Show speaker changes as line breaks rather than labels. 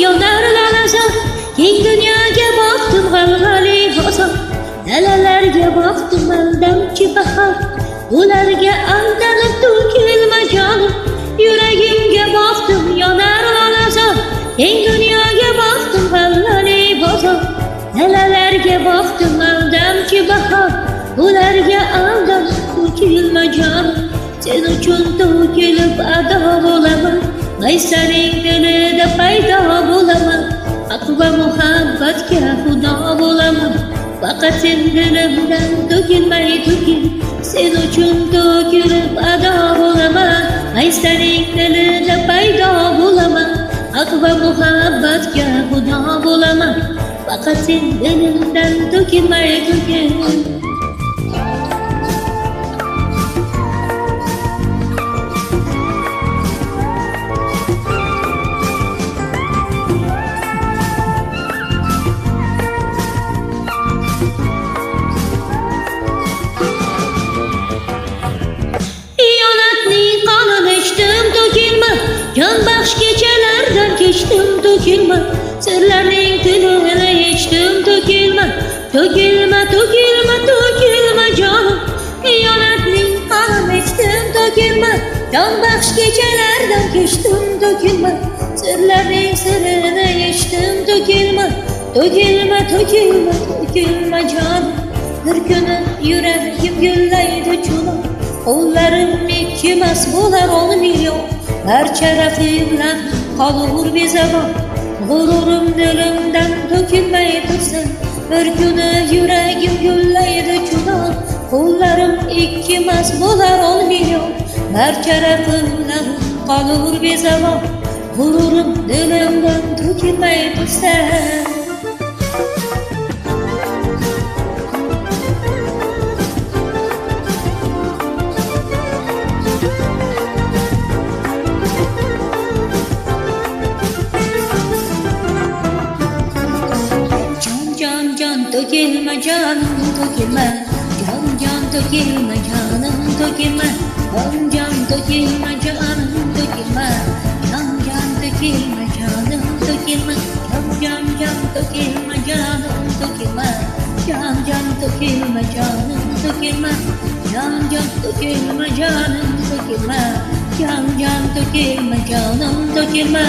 yonarlanasa, keng dunyoga boqdim g'alg'ali bozor. Dalalarga boqdim aldamchi bahor, ularga aldanib to'kilma jonim. Yuragimga boqdim yonarlanasa, keng dunyoga boqdim g'alg'ali bozor. Dalalarga boqdim aldamchi bahor, ularga aldanib to'kilma jonim. Sen uchun to'kilib ado bo'laman, Qaysaning dilida paydo bo'laman. Haq va muhabbatga xudo bo'laman. Faqat sen dilimdan to'kilmay to'kil, sen uchun to'kilib ado bo'laman. Qaysaning dilida paydo bo'laman. Haq va muhabbatga xudo bo'laman. Faqat sen dilimdan to'kilmay to'kil. Can baxsh kechalardan kechdim to'kilma, sirlarning tilini yechdim to'kilma, to'kilma, to'kilma, to'kilma jonim. Xiyonatning qonini ichdim to'kilma, can baxsh kechalardan kechdim to'kilma, sirlarning sirini yechdim to'kilma, to'kilma, to'kilma, to'kilma jonim. Bir kuni yuragim gullaydi chulon, qo'llarim ikkimas bo'lar 10 milyon. Barcha raqiblar qolur bezabon, g'ururim dilimdan to'kilmay tursin. Bir kuni yuragim gullaydi chulon, qo'llarim ikkimas bo'lar 10 milyon. Barcha raqiblar qolur bezabon, g'ururim dilimdan to'kilmay tursin. To'kilma jonim to'kilma, jon to'kilma jonim to'kilma, jon to'kilma jonim to'kilma, jon to'kilma jonim to'kilma, jon to'kilma jonim to'kilma, jon to'kilma jonim to'kilma, jon to'kilma jonim to'kilma, jon to'kilma jonim to'kilma.